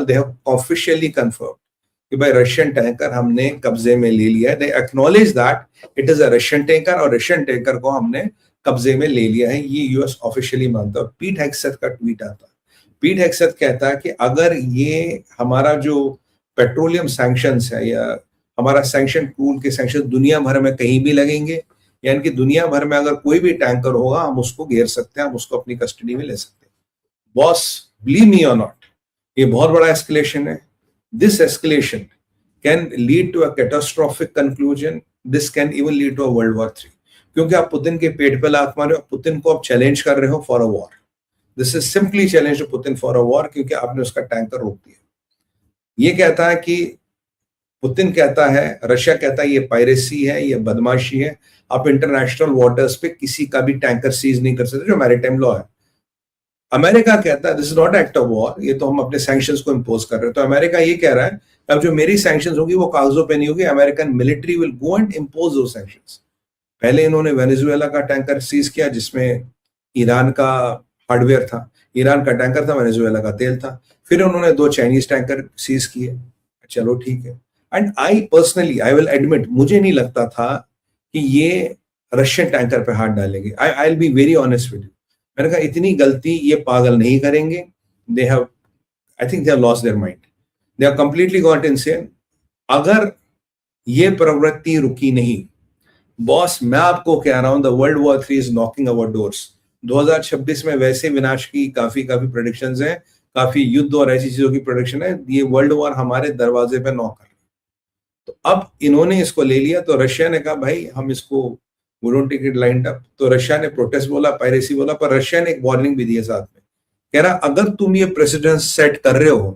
They have officially confirm कि भाई Russian tanker हमने कब्जे में ले लिया है. They acknowledge that it is a Russian tanker और रशियन टैंकर को हमने कब्जे में ले लिया है. ये यूएस ऑफिशियली मानता है. पीट हेग्सेथ का ट्वीट आता है. पीट हेग्सेथ कहता है कि अगर ये हमारा जो पेट्रोलियम सैंक्शंस है या हमारा सैंक्शन टूल के सैंक्शन दुनिया भर में कहीं भी लगेंगे, यानी कि दुनिया भर में अगर कोई भी टैंकर होगा हम उसको घेर सकते हैं, हम उसको अपनी कस्टडी में ले सकते हैं. बॉस, बिलीव मी और नॉट, ये बहुत बड़ा एस्केलेशन है. This escalation can lead to a catastrophic conclusion. This can even lead to a World War III. क्योंकि आप पुतिन के पेट पे लात मार रहे हो, पुतिन को आप चैलेंज कर रहे हो for a war. This is simply challenge to Putin for a war, क्योंकि आपने उसका टैंकर रोक दिया. ये कहता है कि पुतिन कहता है, रशिया कहता है ये पायरेसी है, ये बदमाशी है, आप इंटरनेशनल वाटर्स पे किसी का भी टैंकर सीज नहीं कर सकते, जो मैरीटाइम लॉ है. अमेरिका कहता है this is not act of war, ये तो हम अपने सैंक्शंस को इंपोज कर रहे हैं. तो अमेरिका ये कह रहा है अब जो मेरी सैंक्शंस होगी वो कागजों पे नहीं होगी, American military will go and impose दो सैंक्शंस. पहले इन्होंने वेनेजुएला का टैंकर सीज किया जिसमें ईरान का हार्डवेयर था, ईरान का टैंकर था, वेनेजुएला का तेल था. फिर उन्होंने 2 चाइनीज टैंकर सीज किए. चलो ठीक है. And I personally I will admit, मुझे नहीं लगता था कि ये रशियन टैंकर पे हाथ डालेंगे. I will be very honest with you. मैंने कहा इतनी गलती ये पागल नहीं करेंगे. They have, I think they have lost their mind, they have completely got insane. अगर ये प्रवृत्ति रुकी नहीं, बॉस मैं आपको कह रहा हूं, the world war 3 is knocking our doors. 2026 में वैसे विनाश की काफी प्रेडिक्शंस हैं, काफी युद्ध और ऐसी चीजों की प्रेडिक्शन है. ये वर्ल्ड वॉर हमारे दरवाजे पे नॉक कर रहा है. तो अब इन्होंने इसको ले लिया. तो रशिया ने कहा भाई हम इसको We don't take it lined up. तो रशिया ने प्रोटेस्ट बोला, पायरेसी बोला, पर रशिया ने एक वार्निंग भी दी है साथ में. कह रहा अगर तुम ये प्रेसिडेंस सेट कर रहे हो,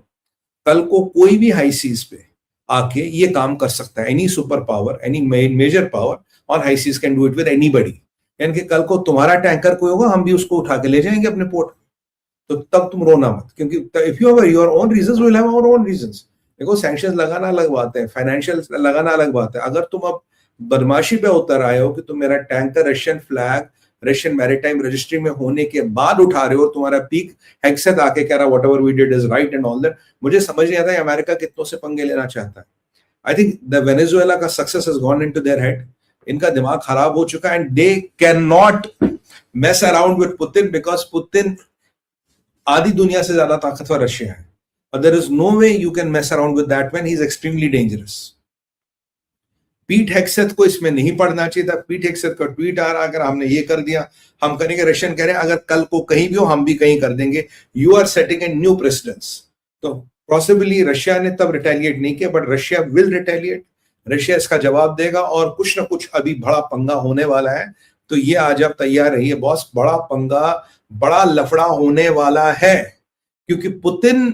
कल को कोई भी हाई सीज पे आके ये काम कर सकता है. Any super power, any major power और high seas can do it with anybody. यानी कि कल को तुम्हारा टैंकर कोई होगा, हम भी उसको उठा के ले जाएंगे अपने पोर्ट. तो तब तुम रोना मत, क्योंकि if you have your own reasons, we will have our own reasons. देखो सैंक्शंस लगाना अलग बात है, फाइनेंशियल लगाना अलग बात है. अगर तुम अब बदमाशी पे उतर आए हो कि तुम मेरा tanker Russian flag, Russian maritime registry में होने के बाद उठा रहे हो, तुम्हारा पीक हेग्सेथ आके कह रहा whatever we did is right and all that. मुझे समझ नहीं आता है अमेरिका कितनों से पंगे लेना चाहता है. आई थिंक द वेनेजुएला का success has gone into their head. इनका दिमाग खराब हो चुका है and they can not mess around with Putin, because Putin आधी दुनिया से ज्यादा ताकतवर रशिया है. But there is no way you can mess around with that man. He is extremely dangerous. पीट हेग्सेथ को इसमें नहीं पढ़ना चाहिए था. पीट हेग्सेथ का ट्वीट आ रहा, अगर हमने ये कर दिया हम करेंगे. रशियन कह रहे हैं अगर कल को कहीं भी हो हम भी कहीं कर देंगे. You are setting a new precedence. तो पॉसिबली रशिया ने तब रिटेलिएट नहीं किया, but Russia will retaliate. Russia इसका जवाब देगा और कुछ ना कुछ अभी बड़ा पंगा होने वाला है. तो ये आज आप तैयार रहिए बॉस, बड़ा पंगा, बड़ा लफड़ा होने वाला है. क्योंकि पुतिन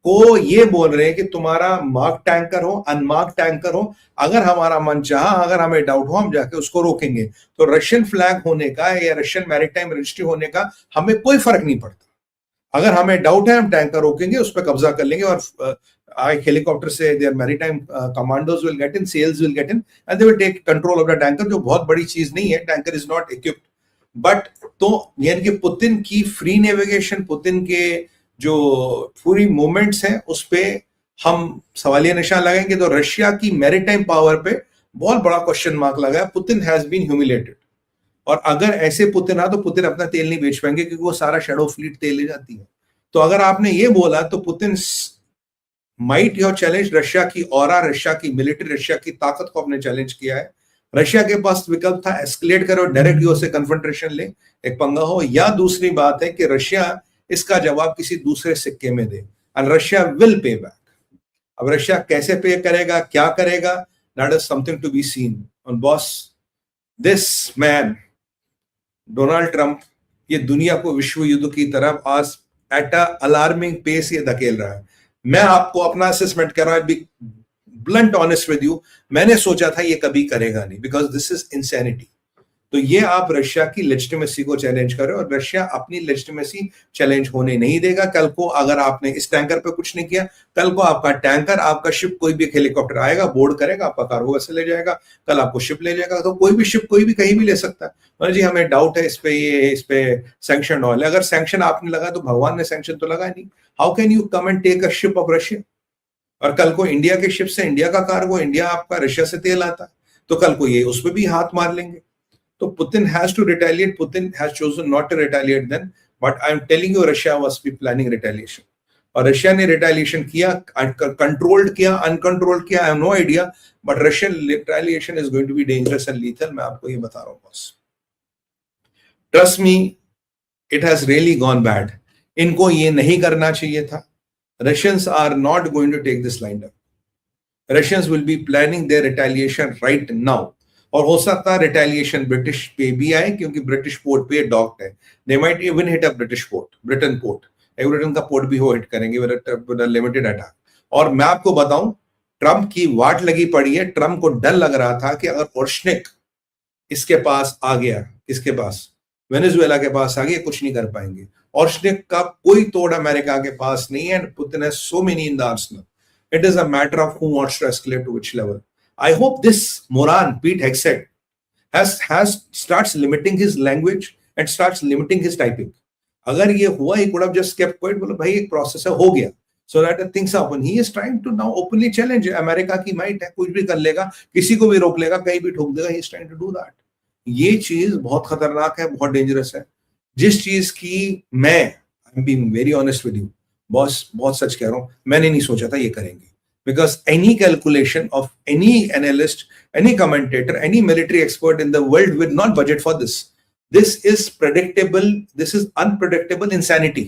को ये बोल रहे हैं कि तुम्हारा मार्क टैंकर हो, अनमार्क टैंकर हो, अगर हमारा मन चाहा, अगर हमें डाउट हो, हम जाके उसको रोकेंगे. तो रशियन फ्लैग होने का या रशियन मैरीटाइम रजिस्ट्री होने का हमें कोई फर्क नहीं पड़ता. अगर हमें डाउट है हम टैंकर रोकेंगे, उस पर कब्जा कर लेंगे और हेलीकॉप्टर से their maritime commandos will get in, SEALs will get in and they will take control of the tanker. जो बहुत बड़ी चीज नहीं है, tanker is not equipped. But तो यानी कि पुतिन की फ्री नेविगेशन, पुतिन के जो पूरी मूवमेंट्स हैं उस पे हम सवालिया निशान लगाएंगे. तो रशिया की मैरीटाइम पावर पे बहुत बड़ा क्वेश्चन मार्क लगा है. Putin has been humiliated. और अगर ऐसे पुतिन आ तो पुतिन अपना तेल नहीं बेच पाएंगे, क्योंकि वो सारा शैडो फ्लीट तेल ले जाती है. तो अगर आपने ये बोला तो Putin might have challenge Russia की ऑरा, रशिया की मिलिट्री, रशिया की ताकत को आपने चैलेंज किया है. रशिया के पास विकल्प था एस्केलेट करो, डायरेक्ट यूएस से कन्फ्रंटेशन ले, एक पंगा हो. या दूसरी बात है कि रशिया इसका जवाब किसी दूसरे सिक्के में दे and Russia will pay back. अब रशिया कैसे पे करेगा, क्या करेगा, that is something to be seen. और boss, this man Donald Trump ये दुनिया को विश्व युद्ध की तरफ आज एट अ अलार्मिंग पेस ये धकेल रहा है. मैं आपको अपना असेसमेंट कर रहा हूं, be blunt honest with you, मैंने सोचा था ये कभी करेगा नहीं, बिकॉज दिस इज इंसैनिटी. तो ये आप रशिया की लेजिटिमेसी को चैलेंज कर रहे हो, और रशिया अपनी लेजिटिमेसी चैलेंज होने नहीं देगा। कल को अगर आपने इस टैंकर पे कुछ नहीं किया, कल को आपका टैंकर, आपका शिप, कोई भी हेलीकॉप्टर आएगा, बोर्ड करेगा, आपका कार्गो वैसे ले जाएगा, कल आपको शिप ले जाएगा। तो कोई भी शिप कोई भी कहीं भी ले सकता है। जी हमें डाउट है इस पे, ये इस पे सैंक्शन ऑयल है। अगर सैंक्शन आपने लगा तो भगवान ने सैंक्शन तो लगा नहीं। How can you come and take a ship of Russia? और कल को इंडिया के शिप से इंडिया का कार्गो, इंडिया आपका रशिया से तेल आता है, तो कल को ये उस पर भी हाथ मार लेंगे। तो Putin has to retaliate. Putin has chosen not to retaliate then, but I'm telling you, Russia was be planning retaliation. और रशिया ने रिटेलिएशन किया, कंट्रोल्ड किया, अनकंट्रोल्ड किया, I have no idea, but Russian retaliation is going to be dangerous and lethal. मैं आपको ये बता रहा हूं boss, trust me, it has really gone bad. इनको ये नहीं करना चाहिए था। Russians are not going to take this line up. Russians will be planning their retaliation right now, और हो सकता है रिटेलिएशन ब्रिटिश पे भी आए, क्योंकि ब्रिटिश पोर्ट पे डॉक्ड है। They might even hit a British port, Britain port, Britain का पोर्ट भी वो हिट करेंगे विद अ लिमिटेड अटैक। और मैं आपको बताऊं, ट्रंप की वाट लगी पड़ी है। ट्रंप को डर लग रहा था कि अगर ओर्शनिक इसके पास आ गया, इसके पास वेनेजुएला के पास आ गया, कुछ नहीं कर पाएंगे। ओर्शनिक का कोई तोड़ अमेरिका के पास नहीं है। Putin has so many in the arsenal. It is a matter of who wants to escalate to which level. I hope this moron, Pete Hegseth, starts limiting his language and starts limiting his typing. अगर ये हुआ, he could have just kept quiet, बोलो भाई एक process है, हो गया, so that things happen. He is trying to now openly challenge America की माइट है, कुछ भी कर लेगा, किसी को भी रोक लेगा, कहीं भी ठोक देगा। He is trying to do that. ये चीज बहुत खतरनाक है, बहुत डेंजरस है। जिस चीज की मैं I'm being very honest with you, boss, बहुत सच कह रहा हूँ, मैंने नहीं सोचा था ये करेंगे। Because any calculation of any analyst, any commentator, any military expert in the world will not budget for this. This is predictable. This is unpredictable insanity.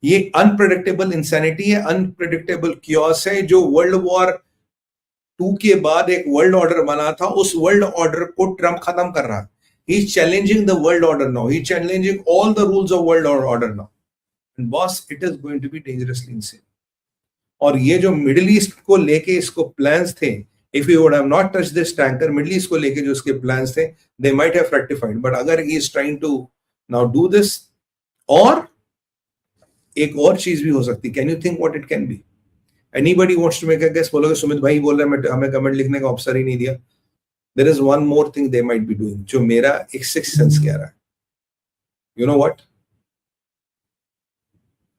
ये unpredictable insanity है, unpredictable chaos है, जो World War II के बाद एक world order बना था, उस वर्ल्ड ऑर्डर को ट्रम्प खत्म कर रहा है। He is challenging the world order now. He is challenging all the rules of world order now. And boss, it is going to be dangerously insane. और ये जो मिडिल ईस्ट को लेके इसको प्लान्स थे, if you would have not touch this tanker, middle east को लेके जो इसके प्लान्स थे, they might have rectified, but अगर he is trying to now do this, और एक और चीज भी हो सकती, can you think what it can be? Anybody wants to make a guess? बोलोगे सुमित भाई बोल रहे हैं हमें कमेंट लिखने का ऑप्शन ही नहीं दिया। There is one more thing they might be doing, जो मेरा एक सिक्स्थ सेंस कह रहा है। You know what?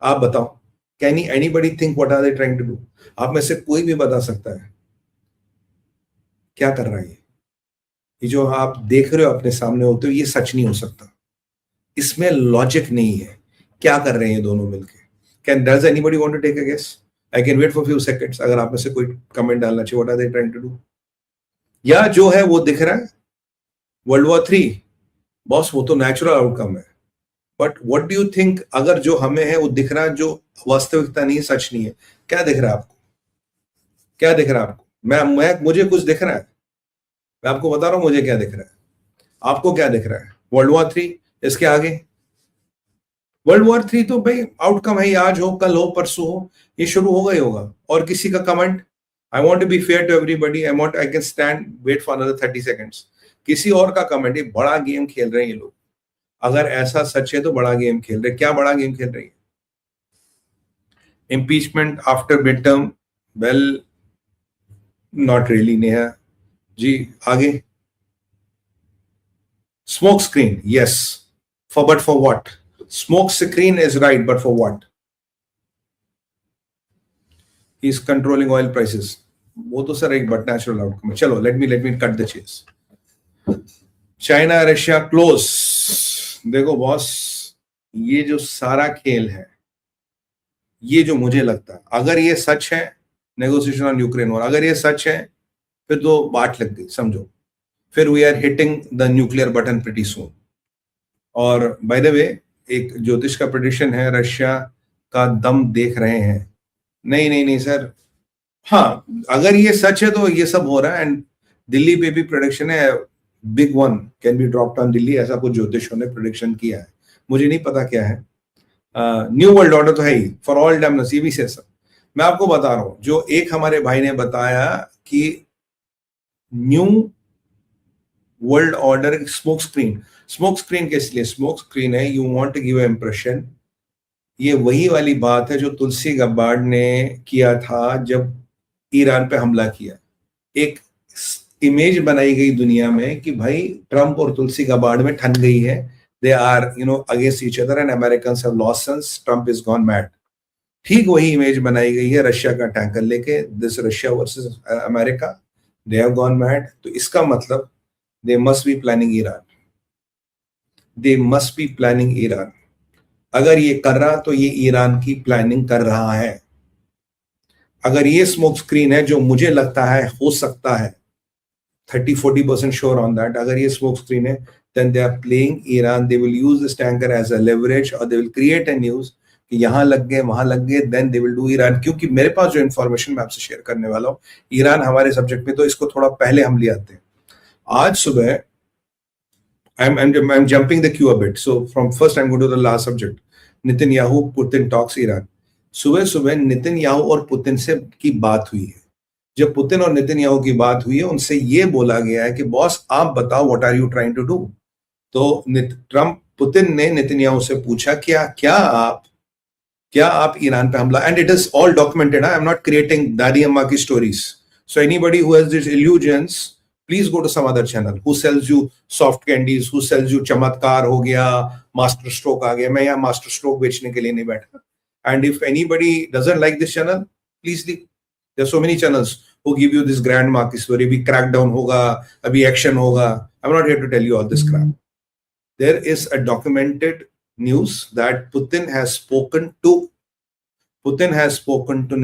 आप बताओ, Can anybody think what are they trying to do? आप में से कोई भी बता सकता है क्या कर रहा है ये जो आप देख रहे हो अपने सामने होते हो, ये सच नहीं हो सकता, इसमें लॉजिक नहीं है। क्या कर रहे हैं ये दोनों मिलके? Does anybody want to take a guess? I can wait for few seconds. अगर आप में से कोई कमेंट डालना चाहिए, what are they trying to do? या जो है वो दिख रहा है World War III, बॉस वो तो नेचुरल आउटकम है, but what do you think अगर जो हमें है वो दिख रहा है, जो वास्तविकता नहीं है, सच नहीं है? क्या दिख रहा है आपको? क्या दिख रहा है आपको? मैं मुझे कुछ दिख रहा है, मैं आपको बता रहा हूं मुझे क्या दिख रहा है। आपको क्या दिख रहा है? वर्ल्ड वॉर 3, इसके आगे वर्ल्ड वॉर 3 तो भाई आउटकम है, आज हो, कल हो, परसों हो, ये शुरू होगा ही होगा। और किसी का comment, I want to be fair to everybody, I can stand wait for another 30 seconds. किसी और का कमेंट, ये बड़ा गेम खेल रहे हैं ये लोग। अगर ऐसा सच है तो बड़ा गेम खेल रहे। क्या बड़ा गेम खेल रहे हैं? Impeachment after mid term, well not really Neha ji. आगे smoke screen, yes, but for what? Smoke screen is right, but for what? He is controlling oil prices, वो तो सर एक बट नेचुरल आउटकम है। चलो let me cut the chase. China Russia close. देखो boss, ये जो सारा खेल है, ये जो मुझे लगता है, अगर ये सच है नेगोशिएशन ऑन यूक्रेन वॉर, अगर ये सच है फिर तो बात लग गई, समझो। फिर we are hitting the nuclear button pretty soon. और बाय द वे, एक ज्योतिष का प्रेडिक्शन है, रशिया का दम देख रहे हैं। नहीं नहीं नहीं सर, हाँ अगर ये सच है तो ये सब हो रहा है। एंड दिल्ली पे भी प्रेडिक्शन है, big one can be dropped on Delhi, ऐसा कुछ ज्योतिषों ने प्रेडिक्शन किया है, मुझे नहीं पता क्या है। न्यू वर्ल्ड ऑर्डर तो है ही फॉर ऑल डैमनेस, ये भी से सब मैं आपको बता रहा हूं। जो एक हमारे भाई ने बताया कि new world order smoke screen किस लिए स्मोक स्क्रीन है? You want to give impression. ये वही वाली बात है जो तुलसी गब्बार्ड ने किया था जब ईरान पे हमला किया। एक इमेज बनाई गई दुनिया में कि भाई ट्रंप और तुलसी गब्बार्ड में ठन गई है, they are against each other and Americans have lost since Trump is gone mad. ठीक वही इमेज बनाई गई है रशिया का टैंकर लेके, this Russia versus America, they have gone mad. तो इसका मतलब they must be planning Iran, they must be planning Iran. अगर ये कर रहा तो ये ईरान की प्लानिंग कर रहा है। अगर ये स्मोक स्क्रीन है, जो मुझे लगता है हो सकता है 30-40% श्योर ऑन दैट, अगर ये स्मोक स्क्रीन है, then they are playing Iran. They will use this tanker as a leverage, or they will create a news कि यहाँ लग गए वहां लग गए, then they will do Iran। क्योंकि मेरे पास जो इन्फॉर्मेशन मैं आपसे शेयर करने वाला हूँ, ईरान हमारे सब्जेक्ट में, तो इसको थोड़ा पहले हम ले आते हैं। आज सुबह I'm jumping the queue a bit, so from first I'm going to the last subject, Netanyahu Putin talks Iran। सुबह सुबह नेतन्याहू और पुतिन से की बात हुई है। जब पुतिन और नेतन्याहू की बात हुई है, उनसे ये बोला गया है कि बॉस आप बताओ what are you trying to do. तो पुतिन ने नेतन्याहू से पूछा क्या आप ईरान पे हमला, and it is all documented, I am not creating दादी अम्मा की stories. So anybody who has this illusions, please go to some other channel who sells you soft candies, who sells you चमत्कार हो गया, master stroke आ गया। मैं यहाँ master stroke बेचने के लिए नहीं बैठा। And if anybody doesn't like this channel, please leave. There are so many channels who give you this grandma की story, अभी crackdown होगा, अभी action होगा। I'm not here to tell you all this crap. There is a documented news that Putin has spoken to